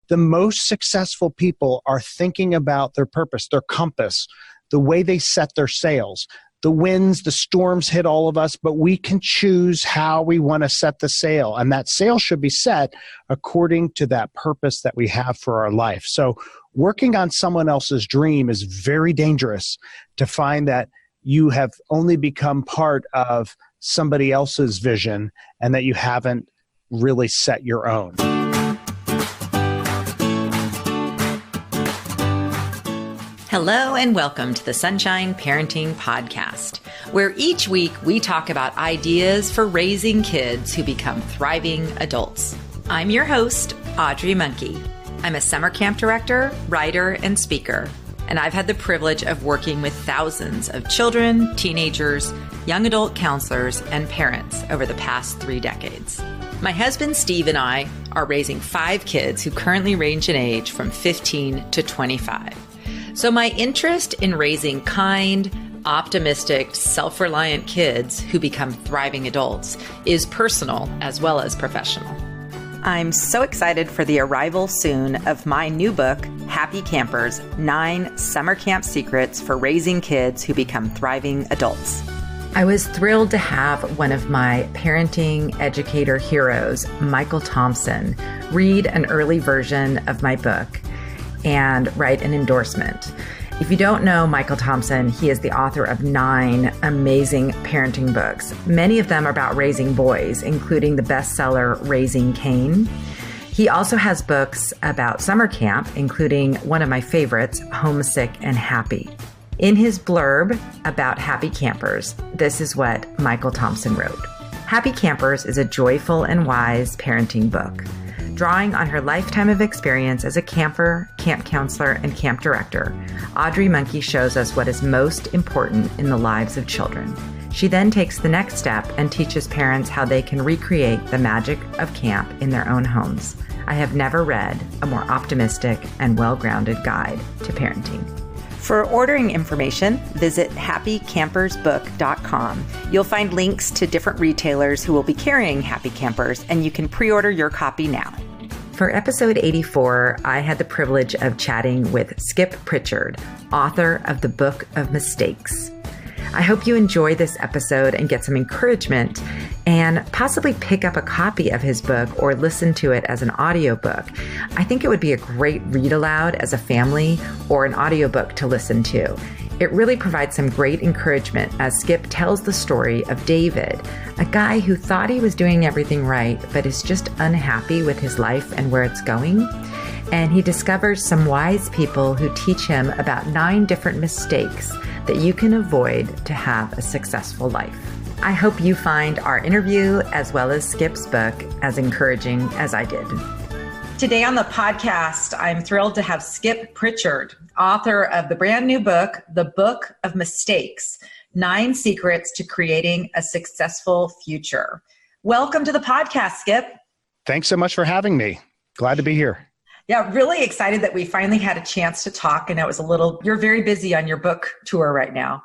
The most successful people are thinking about their purpose, their compass, the way they set their sails. The winds, the storms hit all of us, but we can choose how we want to set the sail. And that sail should be set according to that purpose that we have for our life. So working on someone else's dream is very dangerous, to find that you have only become part of somebody else's vision and that you haven't really set your own. Hello and welcome to the Sunshine Parenting Podcast, where each week we talk about ideas for raising kids who become thriving adults. I'm your host, Audrey Monkey. I'm a summer camp director, writer, and speaker, and I've had the privilege of working with thousands of children, teenagers, young adult counselors, and parents over the past 3 decades. My husband Steve and I are raising 5 kids who currently range in age from 15 to 25. So my interest in raising kind, optimistic, self-reliant kids who become thriving adults is personal as well as professional. I'm so excited for the arrival soon of my new book, Happy Campers: 9 Summer Camp Secrets for Raising Kids Who Become Thriving Adults. I was thrilled to have one of my parenting educator heroes, Michael Thompson, read an early version of my book and write an endorsement. If you don't know Michael Thompson, he is the author of 9 amazing parenting books. Many of them are about raising boys, including the bestseller Raising Cain. He also has books about summer camp, including one of my favorites, Homesick and Happy. In his blurb about Happy Campers, this is what Michael Thompson wrote. Happy Campers is a joyful and wise parenting book. Drawing on her lifetime of experience as a camper, camp counselor, and camp director, Audrey Monkey shows us what is most important in the lives of children. She then takes the next step and teaches parents how they can recreate the magic of camp in their own homes. I have never read a more optimistic and well-grounded guide to parenting. For ordering information, visit happycampersbook.com. You'll find links to different retailers who will be carrying Happy Campers, and you can pre-order your copy now. For episode 84, I had the privilege of chatting with Skip Prichard, author of the Book of Mistakes. I hope you enjoy this episode and get some encouragement and possibly pick up a copy of his book or listen to it as an audiobook. I think it would be a great read aloud as a family or an audiobook to listen to. It really provides some great encouragement as Skip tells the story of David, a guy who thought he was doing everything right, but is just unhappy with his life and where it's going. And he discovers some wise people who teach him about 9 different mistakes that you can avoid to have a successful life. I hope you find our interview as well as Skip's book as encouraging as I did. Today on the podcast, I'm thrilled to have Skip Prichard, author of the brand new book, The Book of Mistakes: 9 Secrets to Creating a Successful Future. Welcome to the podcast, Skip. Thanks so much for having me. Glad to be here. Yeah, really excited that we finally had a chance to talk. And it was you're very busy on your book tour right now.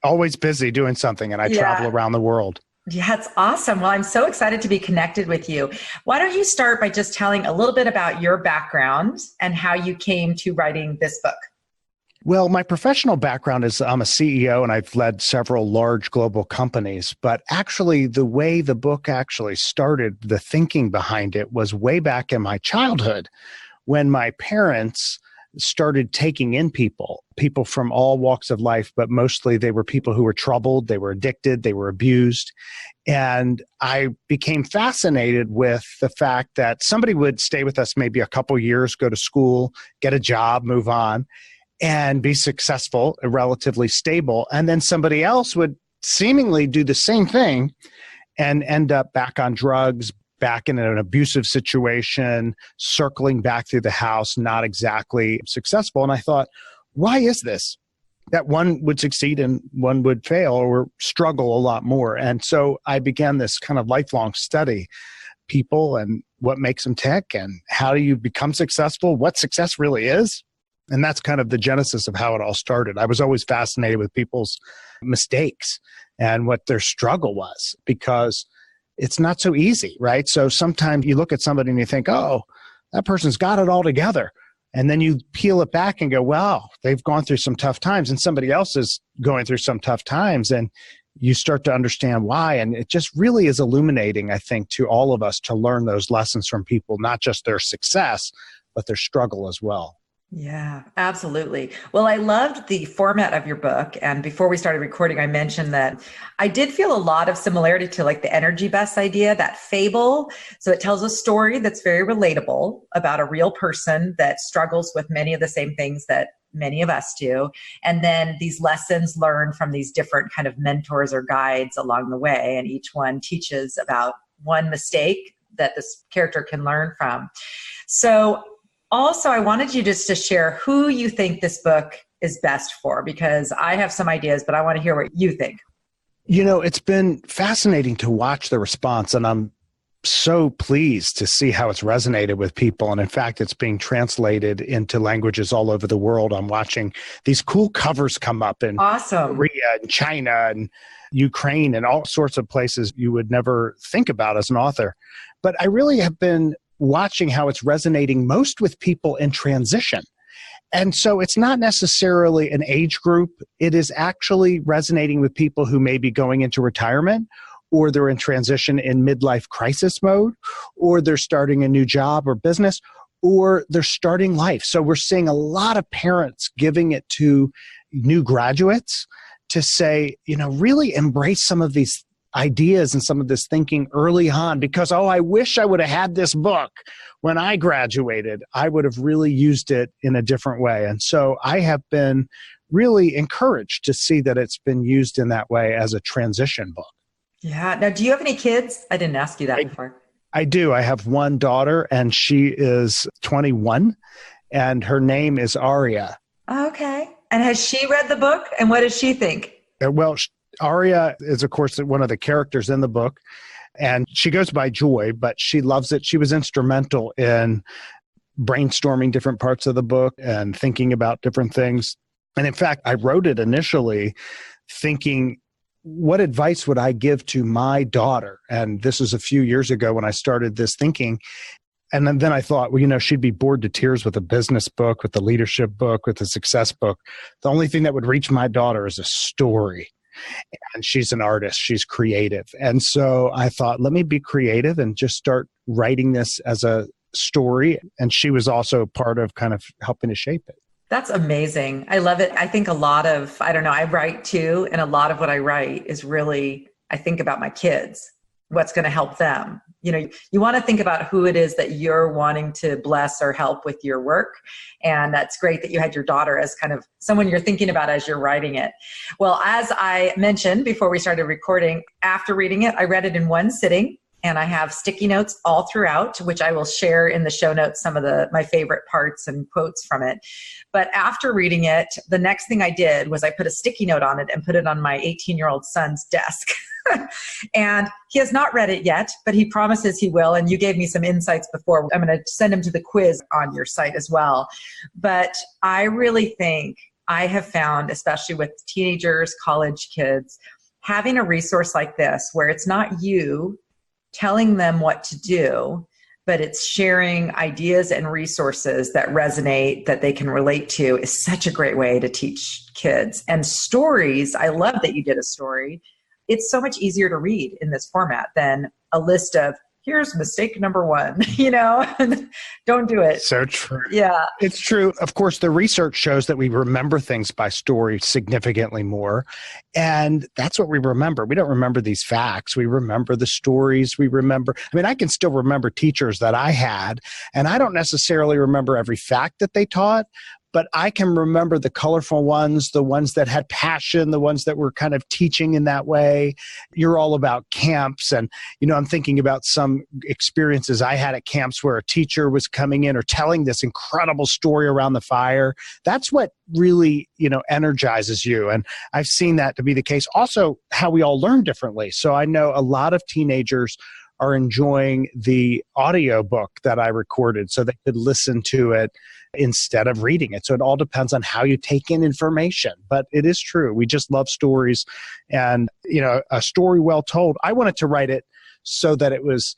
Always busy doing something, and I travel around the world. Yeah, it's awesome. Well, I'm so excited to be connected with you. Why don't you start by just telling a little bit about your background and how you came to writing this book? Well, my professional background is I'm a CEO and I've led several large global companies, but actually the way the book actually started, the thinking behind it was way back in my childhood when my parents started taking in people from all walks of life, but mostly they were people who were troubled, they were addicted, they were abused. And I became fascinated with the fact that somebody would stay with us maybe a couple years, go to school, get a job, move on, and be successful, relatively stable. And then somebody else would seemingly do the same thing and end up back on drugs, back in an abusive situation, circling back through the house, not exactly successful. And I thought, why is this? That one would succeed and one would fail or struggle a lot more. And so I began this kind of lifelong study, people and what makes them tick and how do you become successful, what success really is. And that's kind of the genesis of how it all started. I was always fascinated with people's mistakes and what their struggle was, because it's not so easy, right? So sometimes you look at somebody and you think, oh, that person's got it all together. And then you peel it back and go, wow, they've gone through some tough times and somebody else is going through some tough times. And you start to understand why. And it just really is illuminating, I think, to all of us to learn those lessons from people, not just their success, but their struggle as well. Yeah, absolutely. Well, I loved the format of your book. And before we started recording, I mentioned that I did feel a lot of similarity to like the energy bus idea, that fable. So it tells a story that's very relatable about a real person that struggles with many of the same things that many of us do. And then these lessons learned from these different kind of mentors or guides along the way. And each one teaches about one mistake that this character can learn from. So also, I wanted you just to share who you think this book is best for, because I have some ideas, but I want to hear what you think. You know, it's been fascinating to watch the response, and I'm so pleased to see how it's resonated with people. And in fact, it's being translated into languages all over the world. I'm watching these cool covers come up in Korea and China and Ukraine and all sorts of places you would never think about as an author. But I really have been watching how it's resonating most with people in transition. And so it's not necessarily an age group. It is actually resonating with people who may be going into retirement, or they're in transition in midlife crisis mode, or they're starting a new job or business, or they're starting life. So we're seeing a lot of parents giving it to new graduates to say, you know, really embrace some of these ideas and some of this thinking early on, because, oh, I wish I would have had this book when I graduated. I would have really used it in a different way. And so I have been really encouraged to see that it's been used in that way as a transition book. Yeah. Now, do you have any kids? I didn't ask you that before. I do. I have one daughter, and she is 21, and her name is Aria. Okay. And has she read the book? And what does she think? Well, Aria is, of course, one of the characters in the book, and she goes by Joy, but she loves it. She was instrumental in brainstorming different parts of the book and thinking about different things. And in fact, I wrote it initially thinking, what advice would I give to my daughter? And this was a few years ago when I started this thinking. And then I thought, well, you know, she'd be bored to tears with a business book, with a leadership book, with a success book. The only thing that would reach my daughter is a story. And she's an artist. She's creative. And so I thought, let me be creative and just start writing this as a story. And she was also part of kind of helping to shape it. That's amazing. I love it. I think a lot of, I don't know, I write too. And a lot of what I write is really, I think about my kids, what's going to help them. You know, you want to think about who it is that you're wanting to bless or help with your work. And that's great that you had your daughter as kind of someone you're thinking about as you're writing it. Well, as I mentioned before we started recording, after reading it, I read it in one sitting. And I have sticky notes all throughout, which I will share in the show notes, some of my favorite parts and quotes from it. But after reading it, the next thing I did was I put a sticky note on it and put it on my 18-year-old son's desk. And he has not read it yet, but he promises he will. And you gave me some insights before. I'm going to send him to the quiz on your site as well. But I really think I have found, especially with teenagers, college kids, having a resource like this where it's not you telling them what to do, but it's sharing ideas and resources that resonate, that they can relate to, is such a great way to teach kids. And stories, I love that you did a story. It's so much easier to read in this format than a list of, here's mistake number 1, you know, don't do it. So true. Yeah. It's true. Of course, the research shows that we remember things by story significantly more. And that's what we remember. We don't remember these facts. We remember the stories. We remember, I mean, I can still remember teachers that I had, and I don't necessarily remember every fact that they taught, but I can remember the colorful ones, the ones that had passion, the ones that were kind of teaching in that way. You're all about camps. And, you know, I'm thinking about some experiences I had at camps where a teacher was coming in or telling this incredible story around the fire. That's what really, you know, energizes you. And I've seen that to be the case. Also, how we all learn differently. So I know a lot of teenagers are enjoying the audiobook that I recorded so they could listen to it instead of reading it. So it all depends on how you take in information. But it is true. We just love stories. And, you know, a story well told, I wanted to write it so that it was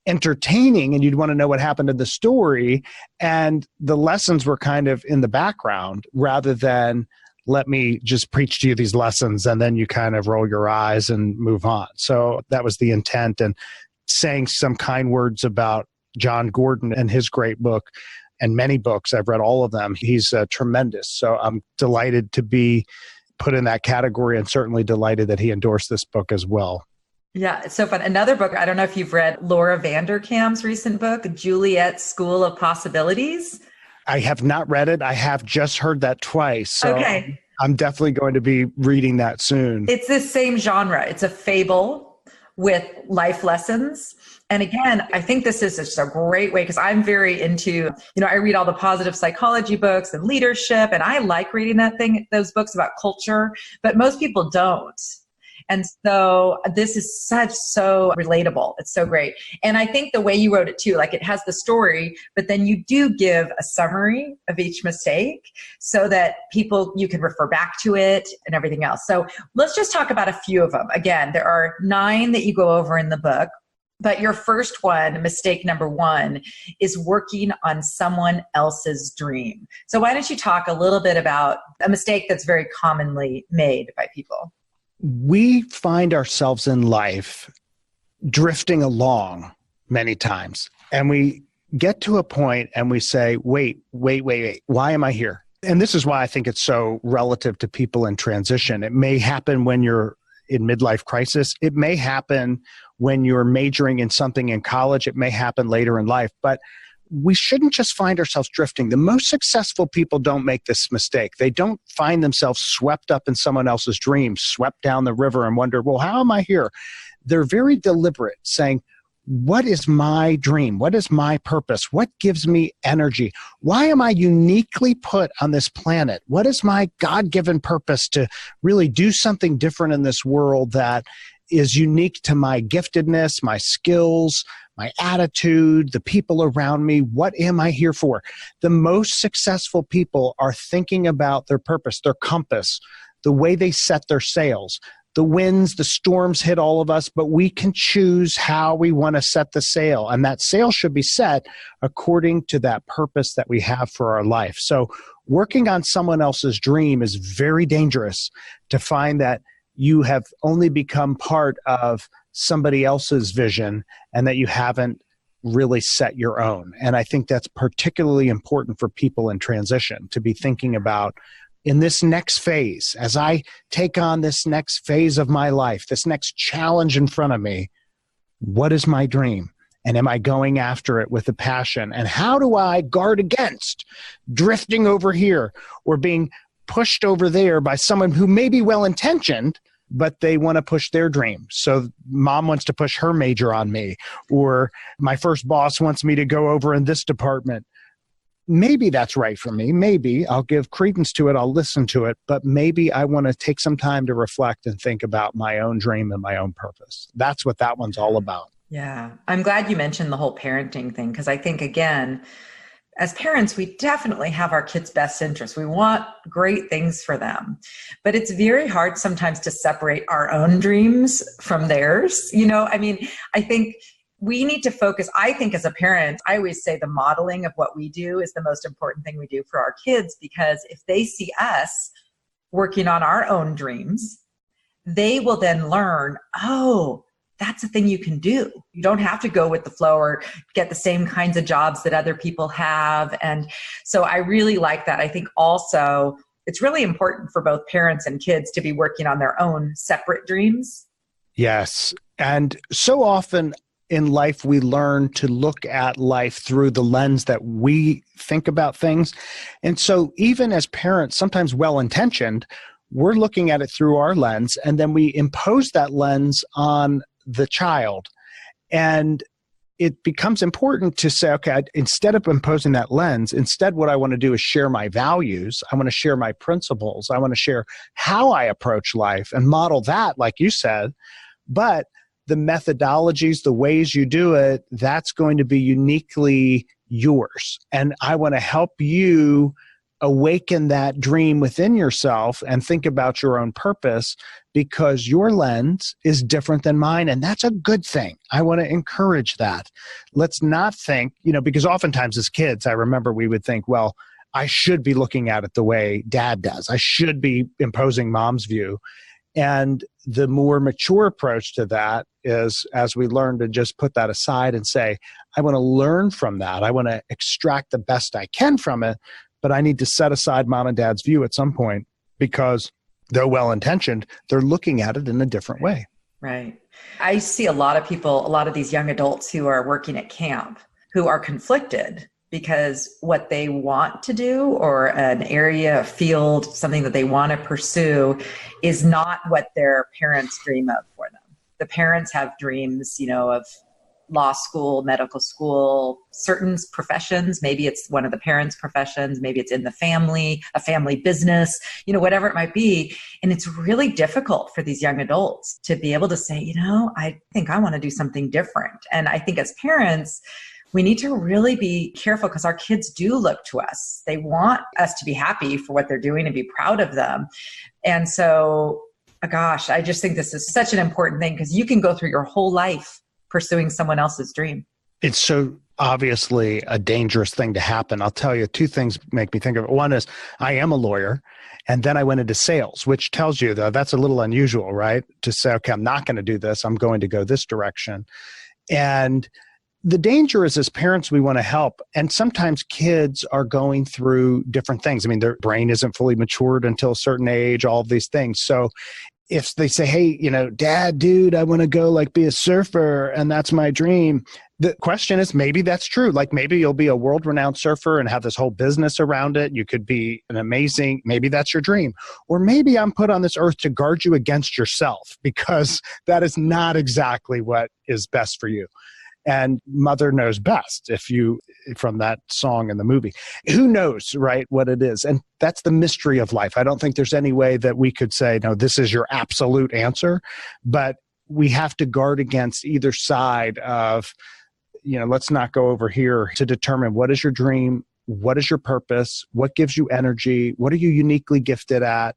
entertaining and you'd want to know what happened in the story. And the lessons were kind of in the background rather than let me just preach to you these lessons and then you kind of roll your eyes and move on. So that was the intent. And saying some kind words about John Gordon and his great book and many books. I've read all of them. He's tremendous. So I'm delighted to be put in that category and certainly delighted that he endorsed this book as well. Yeah, it's so fun. Another book, I don't know if you've read Laura Vanderkam's recent book, Juliet's School of Possibilities. I have not read it. I have just heard that twice. So okay. I'm definitely going to be reading that soon. It's the same genre. It's a fable with life lessons. And again, I think this is just a great way because I'm very into, I read all the positive psychology books and leadership, and I like reading those books about culture, but most people don't. And so this is so relatable. It's so great. And I think the way you wrote it too, like it has the story, but then you do give a summary of each mistake so that you can refer back to it and everything else. So let's just talk about a few of them. Again, there are 9 that you go over in the book, but your first one, mistake number 1, is working on someone else's dream. So why don't you talk a little bit about a mistake that's very commonly made by people? We find ourselves in life drifting along many times, and we get to a point and we say, wait, why am I here? And this is why I think it's so relative to people in transition. It may happen when you're in midlife crisis. It may happen when you're majoring in something in college. It may happen later in life, but we shouldn't just find ourselves drifting. The most successful people don't make this mistake. They don't find themselves swept up in someone else's dream, swept down the river and wonder, well, how am I here? They're very deliberate, saying, what is my dream? What is my purpose? What gives me energy? Why am I uniquely put on this planet? What is my God-given purpose to really do something different in this world that is unique to my giftedness, my skills, my attitude, the people around me? What am I here for? The most successful people are thinking about their purpose, their compass, the way they set their sails. The winds, the storms hit all of us, but we can choose how we want to set the sail. And that sail should be set according to that purpose that we have for our life. So working on someone else's dream is very dangerous to find that you have only become part of somebody else's vision and that you haven't really set your own. And I think that's particularly important for people in transition to be thinking about in this next phase, as I take on this next phase of my life, this next challenge in front of me, what is my dream? And am I going after it with a passion? And how do I guard against drifting over here or being pushed over there by someone who may be well-intentioned, but they want to push their dream? So mom wants to push her major on me, or my first boss wants me to go over in this department. Maybe that's right for me. Maybe I'll give credence to it. I'll listen to it. But maybe I want to take some time to reflect and think about my own dream and my own purpose. That's what that one's all about. Yeah. I'm glad you mentioned the whole parenting thing, because I think, again, as parents, we definitely have our kids' best interests. We want great things for them. But it's very hard sometimes to separate our own dreams from theirs. I think we need to focus. I think as a parent, I always say the modeling of what we do is the most important thing we do for our kids, because if they see us working on our own dreams, they will then learn, oh, that's a thing you can do. You don't have to go with the flow or get the same kinds of jobs that other people have. And so I really like that. I think also it's really important for both parents and kids to be working on their own separate dreams. Yes. And so often in life, we learn to look at life through the lens that we think about things. And so even as parents, sometimes well-intentioned, we're looking at it through our lens, and then we impose that lens on the child. And it becomes important to say, okay, instead of imposing that lens, instead what I want to do is share my values. I want to share my principles. I want to share how I approach life and model that, like you said. But the methodologies, the ways you do it, that's going to be uniquely yours. And I want to help you awaken that dream within yourself and think about your own purpose, because your lens is different than mine. And that's a good thing. I want to encourage that. Let's not think, because oftentimes as kids, I remember we would think, well, I should be looking at it the way dad does. I should be imposing mom's view. And the more mature approach to that is, as we learn to just put that aside and say, I want to learn from that. I want to extract the best I can from it, but I need to set aside mom and dad's view at some point, because though well-intentioned, they're looking at it in a different way. Right. I see a lot of people, a lot of these young adults who are working at camp who are conflicted because what they want to do, or an area, a field, something that they want to pursue, is not what their parents dream of for them. The parents have dreams, of law school, medical school, certain professions. Maybe it's one of the parents' professions. Maybe it's in the family, a family business, whatever it might be. And it's really difficult for these young adults to be able to say, I think I want to do something different. And I think as parents, we need to really be careful, because our kids do look to us. They want us to be happy for what they're doing and be proud of them. And so, gosh, I just think this is such an important thing, because you can go through your whole life pursuing someone else's dream. It's so obviously a dangerous thing to happen. I'll tell you, two things make me think of it. One is I am a lawyer, and then I went into sales, which tells you, though, that's a little unusual, right? To say, okay, I'm not going to do this. I'm going to go this direction. And the danger is, as parents, we want to help. And sometimes kids are going through different things. I mean, their brain isn't fully matured until a certain age, all of these things. So if they say, hey, dad, dude, I want to go be a surfer and that's my dream. The question is, maybe that's true. Maybe you'll be a world-renowned surfer and have this whole business around it. You could be maybe that's your dream. Or maybe I'm put on this earth to guard you against yourself, because that is not exactly what is best for you. And mother knows best, from that song in the movie. Who knows, right, what it is? And that's the mystery of life. I don't think there's any way that we could say, no, this is your absolute answer. But we have to guard against either side of, let's not go over here, to determine what is your dream, what is your purpose, what gives you energy, what are you uniquely gifted at,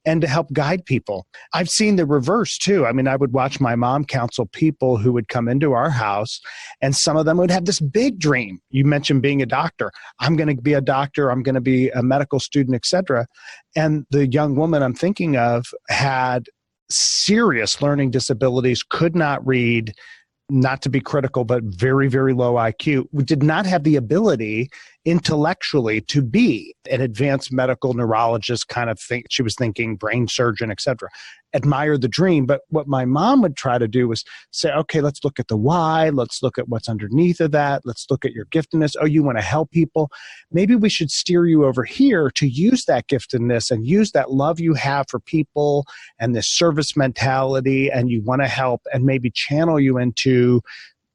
and to help guide people. I've seen the reverse too. I mean, I would watch my mom counsel people who would come into our house, and some of them would have this big dream. You mentioned being a doctor. I'm going to be a doctor. I'm going to be a medical student, etc. And the young woman I'm thinking of had serious learning disabilities, could not read, not to be critical, but very, very low IQ, did not have the ability intellectually to be an advanced medical neurologist kind of thing. She was thinking brain surgeon, etc. Admire the dream. But what my mom would try to do was say, okay, let's look at the why. Let's look at what's underneath of that. Let's look at your giftedness. Oh, you want to help people? Maybe we should steer you over here to use that giftedness and use that love you have for people and this service mentality, and you want to help, and maybe channel you into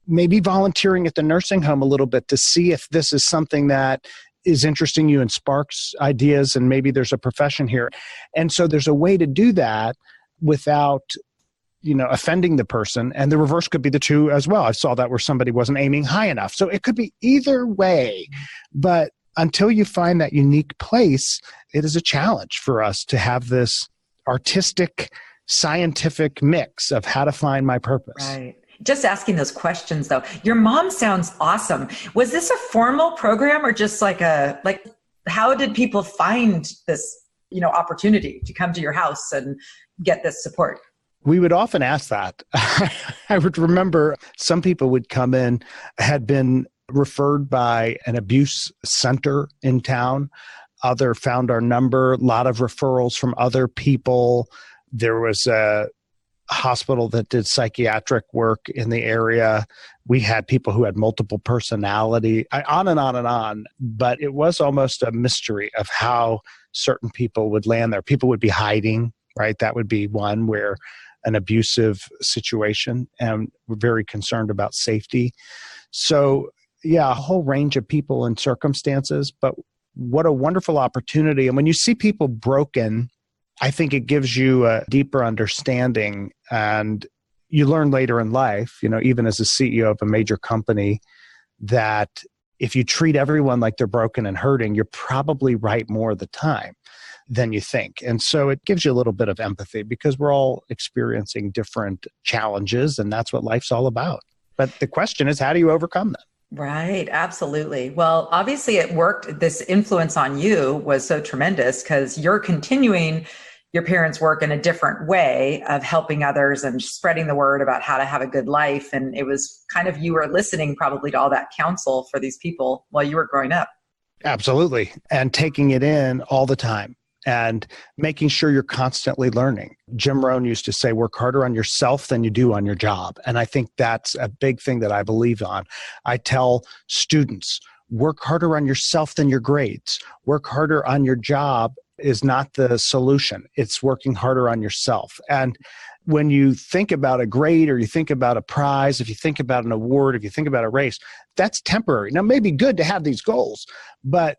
maybe volunteering at the nursing home a little bit to see if this is something that is interesting you and sparks ideas, and maybe there's a profession here. And so there's a way to do that without, offending the person. And the reverse could be the two as well. I saw that where somebody wasn't aiming high enough. So it could be either way. But until you find that unique place, it is a challenge for us to have this artistic, scientific mix of how to find my purpose. Right. Just asking those questions, though. Your mom sounds awesome. Was this a formal program, or just how did people find this, opportunity to come to your house and get this support? We would often ask that. I would remember some people would come in, had been referred by an abuse center in town. Other found our number, a lot of referrals from other people. There was a hospital that did psychiatric work in the area. We had people who had multiple personality, on and on and on. But it was almost a mystery of how certain people would land there. People would be hiding, right? That would be one, where an abusive situation, and we're very concerned about safety. So yeah, a whole range of people and circumstances, but what a wonderful opportunity. And when you see people broken, I think it gives you a deeper understanding, and you learn later in life, even as a CEO of a major company, that if you treat everyone like they're broken and hurting, you're probably right more of the time than you think. And so it gives you a little bit of empathy because we're all experiencing different challenges, and that's what life's all about. But the question is, how do you overcome them? Right. Absolutely. Well, obviously it worked. This influence on you was so tremendous because you're continuing your parents' work in a different way of helping others and spreading the word about how to have a good life. And it was kind of, you were listening probably to all that counsel for these people while you were growing up. Absolutely. And taking it in all the time and making sure you're constantly learning. Jim Rohn used to say, work harder on yourself than you do on your job. And I think that's a big thing that I believe on. I tell students, work harder on yourself than your grades. Work harder on your job is not the solution. It's working harder on yourself. And when you think about a grade or you think about a prize, if you think about an award, if you think about a race, that's temporary. Now, it may be good to have these goals, but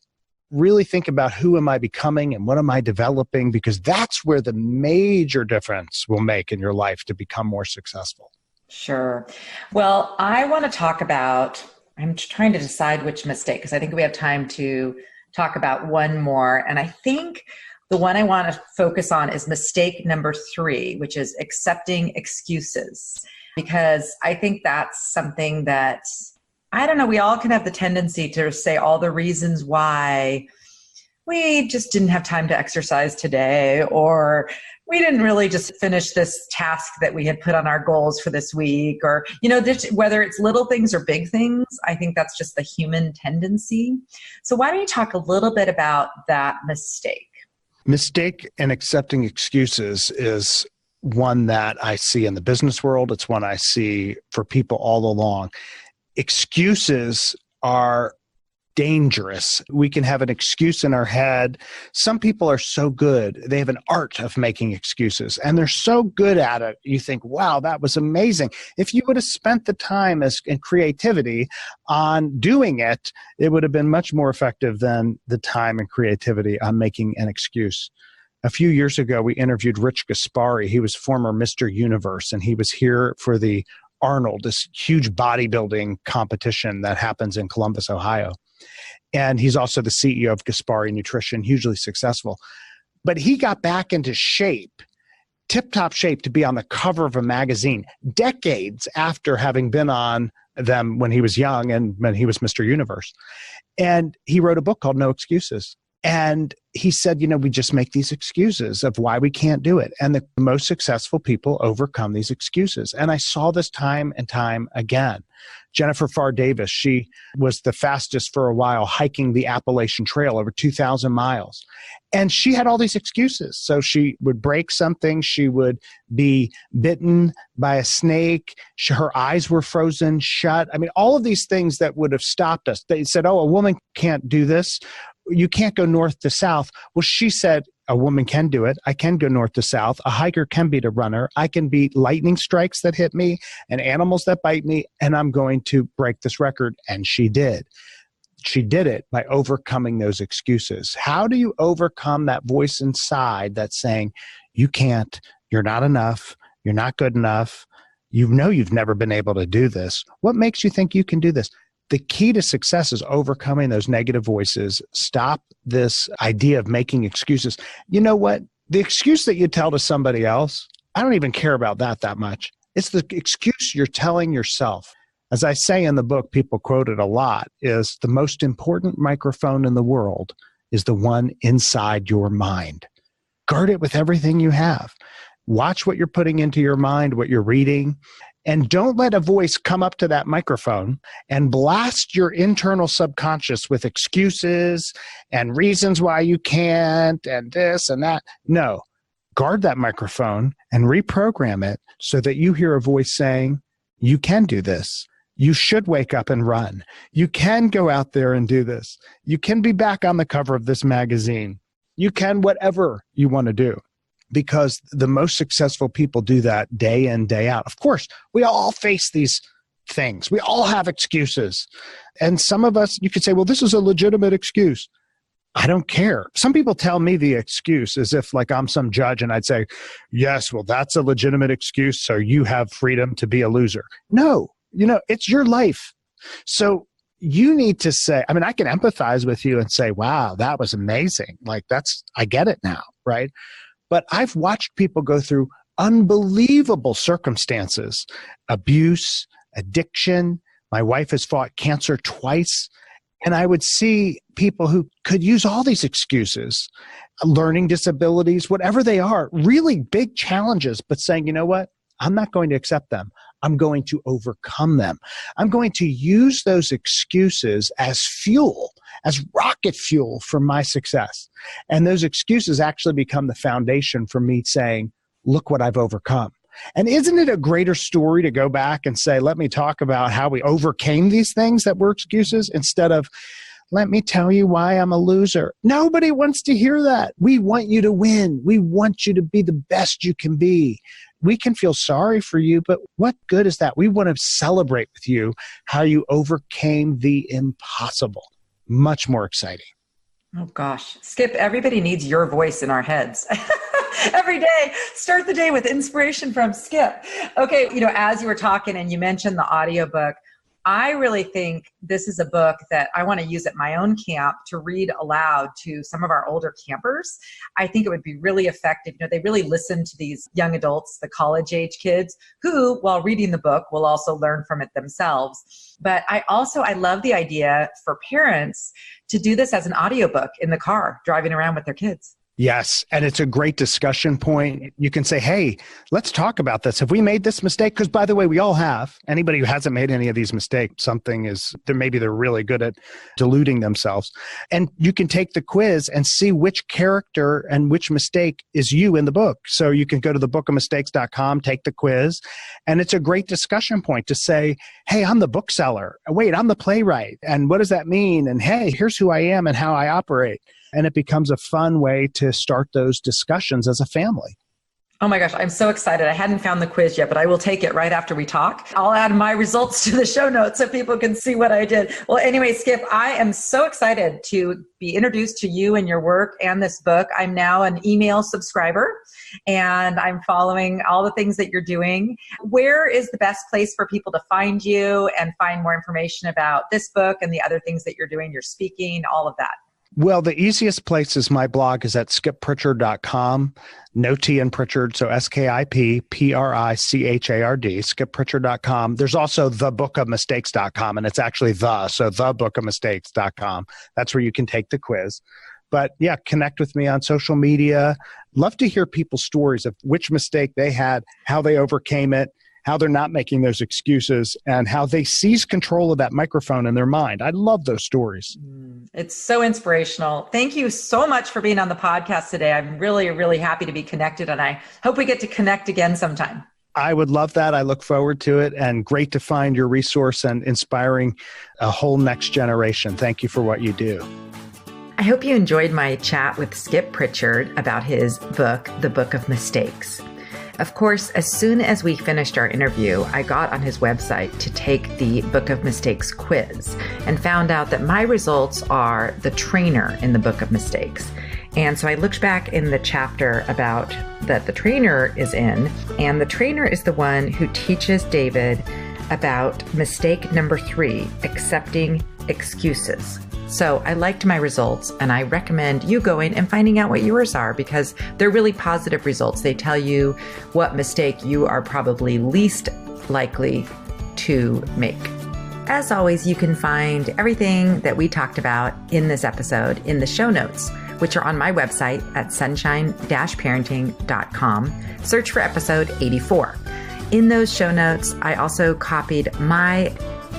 really think about who am I becoming and what am I developing, because that's where the major difference will make in your life to become more successful. Sure. Well, I want to talk about, I'm trying to decide which mistake, because I think we have time to talk about one more. And I think the one I want to focus on is mistake number 3, which is accepting excuses, because I think that's something that, I don't know, we all can have the tendency to say all the reasons why we just didn't have time to exercise today, or we didn't really just finish this task that we had put on our goals for this week, or, whether it's little things or big things, I think that's just the human tendency. So why don't you talk a little bit about that mistake? Mistake in accepting excuses is one that I see in the business world. It's one I see for people all along. Excuses are dangerous. We can have an excuse in our head. Some people are so good. They have an art of making excuses, and they're so good at it. You think, wow, that was amazing. If you would have spent the time and creativity on doing it, it would have been much more effective than the time and creativity on making an excuse. A few years ago, we interviewed Rich Gaspari. He was former Mr. Universe, and he was here for the Arnold, this huge bodybuilding competition that happens in Columbus, Ohio. And he's also the CEO of Gaspari Nutrition, hugely successful. But he got back into shape, tip-top shape, to be on the cover of a magazine decades after having been on them when he was young and when he was Mr. Universe. And he wrote a book called No Excuses. And he said, we just make these excuses of why we can't do it. And the most successful people overcome these excuses. And I saw this time and time again. Jennifer Farr Davis, she was the fastest for a while hiking the Appalachian Trail, over 2,000 miles. And she had all these excuses. So she would break something. She would be bitten by a snake. Her eyes were frozen shut. I mean, all of these things that would have stopped us. They said, oh, a woman can't do this. You can't go north to south. Well, she said, a woman can do it. I can go north to south. A hiker can beat a runner. I can beat lightning strikes that hit me and animals that bite me, and I'm going to break this record. And she did. She did it by overcoming those excuses. How do you overcome that voice inside that's saying, you can't, you're not enough, you're not good enough, you've never been able to do this. What makes you think you can do this? The key to success is overcoming those negative voices. Stop this idea of making excuses. You know what? The excuse that you tell to somebody else, I don't even care about that much. It's the excuse you're telling yourself. As I say in the book, people quote it a lot, is the most important microphone in the world is the one inside your mind. Guard it with everything you have. Watch what you're putting into your mind, what you're reading. And don't let a voice come up to that microphone and blast your internal subconscious with excuses and reasons why you can't and this and that. No, guard that microphone and reprogram it so that you hear a voice saying, you can do this. You should wake up and run. You can go out there and do this. You can be back on the cover of this magazine. You can whatever you want to do. Because the most successful people do that day in, day out. Of course, we all face these things. We all have excuses. And some of us, you could say, well, this is a legitimate excuse. I don't care. Some people tell me the excuse as if like I'm some judge and I'd say, yes, well, that's a legitimate excuse. So you have freedom to be a loser. No, it's your life. So you need to say, I mean, I can empathize with you and say, wow, that was amazing. Like I get it now, right? But I've watched people go through unbelievable circumstances, abuse, addiction. My wife has fought cancer twice. And I would see people who could use all these excuses, learning disabilities, whatever they are, really big challenges, but saying, you know what? I'm not going to accept them. I'm going to overcome them. I'm going to use those excuses as fuel, as rocket fuel for my success. And those excuses actually become the foundation for me saying, look what I've overcome. And isn't it a greater story to go back and say, let me talk about how we overcame these things that were excuses, instead of, let me tell you why I'm a loser. Nobody wants to hear that. We want you to win. We want you to be the best you can be. We can feel sorry for you, but what good is that? We want to celebrate with you how you overcame the impossible. Much more exciting. Oh gosh, Skip, everybody needs your voice in our heads. Every day, start the day with inspiration from Skip. Okay, as you were talking and you mentioned the audiobook, I really think this is a book that I want to use at my own camp to read aloud to some of our older campers. I think it would be really effective. They really listen to these young adults, the college age kids, who, while reading the book, will also learn from it themselves. But I love the idea for parents to do this as an audiobook in the car, driving around with their kids. Yes. And it's a great discussion point. You can say, hey, let's talk about this. Have we made this mistake? Because by the way, we all have. Anybody who hasn't made any of these mistakes, maybe they're really good at deluding themselves. And you can take the quiz and see which character and which mistake is you in the book. So you can go to thebookofmistakes.com, take the quiz. And it's a great discussion point to say, hey, I'm the bookseller. Wait, I'm the playwright. And what does that mean? And hey, here's who I am and how I operate. And it becomes a fun way to start those discussions as a family. Oh my gosh, I'm so excited. I hadn't found the quiz yet, but I will take it right after we talk. I'll add my results to the show notes so people can see what I did. Well, anyway, Skip, I am so excited to be introduced to you and your work and this book. I'm now an email subscriber and I'm following all the things that you're doing. Where is the best place for people to find you and find more information about this book and the other things that you're doing, your speaking, all of that? Well, the easiest place is my blog is at skipprichard.com. No T in Prichard, so SkipPrichard, skipprichard.com. There's also thebookofmistakes.com, and it's actually so thebookofmistakes.com. That's where you can take the quiz. But yeah, connect with me on social media. Love to hear people's stories of which mistake they had, how they overcame it, how they're not making those excuses, and how they seize control of that microphone in their mind. I love those stories. It's so inspirational. Thank you so much for being on the podcast today. I'm really, really happy to be connected, and I hope we get to connect again sometime. I would love that. I look forward to it, and great to find your resource and inspiring a whole next generation. Thank you for what you do. I hope you enjoyed my chat with Skip Prichard about his book, The Book of Mistakes. Of course, as soon as we finished our interview, I got on his website to take the Book of Mistakes quiz and found out that my results are the trainer in the Book of Mistakes. And so I looked back in the chapter about that the trainer is in, and the trainer is the one who teaches David about mistake number 3, accepting excuses. So I liked my results, and I recommend you going and finding out what yours are, because they're really positive results. They tell you what mistake you are probably least likely to make. As always, you can find everything that we talked about in this episode in the show notes, which are on my website at sunshine-parenting.com. Search for episode 84. In those show notes, I also copied my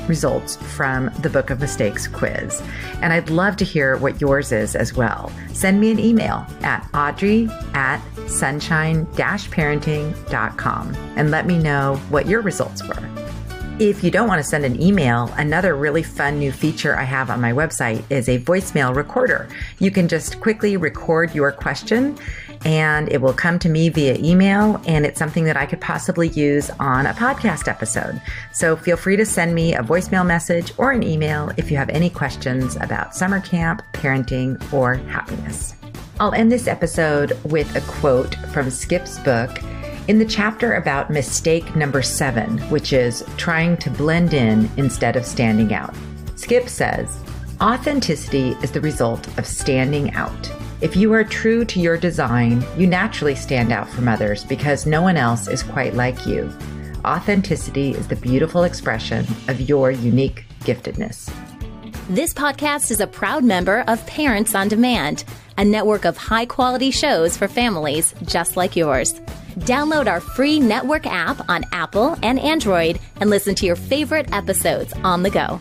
results from the Book of Mistakes quiz. And I'd love to hear what yours is as well. Send me an email at audrey@sunshine-parenting.com and let me know what your results were. If you don't want to send an email, another really fun new feature I have on my website is a voicemail recorder. You can just quickly record your question and it will come to me via email, and it's something that I could possibly use on a podcast episode. So feel free to send me a voicemail message or an email if you have any questions about summer camp, parenting, or happiness. I'll end this episode with a quote from Skip's book in the chapter about mistake number 7, which is trying to blend in instead of standing out. Skip says, authenticity is the result of standing out. If you are true to your design, you naturally stand out from others because no one else is quite like you. Authenticity is the beautiful expression of your unique giftedness. This podcast is a proud member of Parents on Demand, a network of high-quality shows for families just like yours. Download our free network app on Apple and Android and listen to your favorite episodes on the go.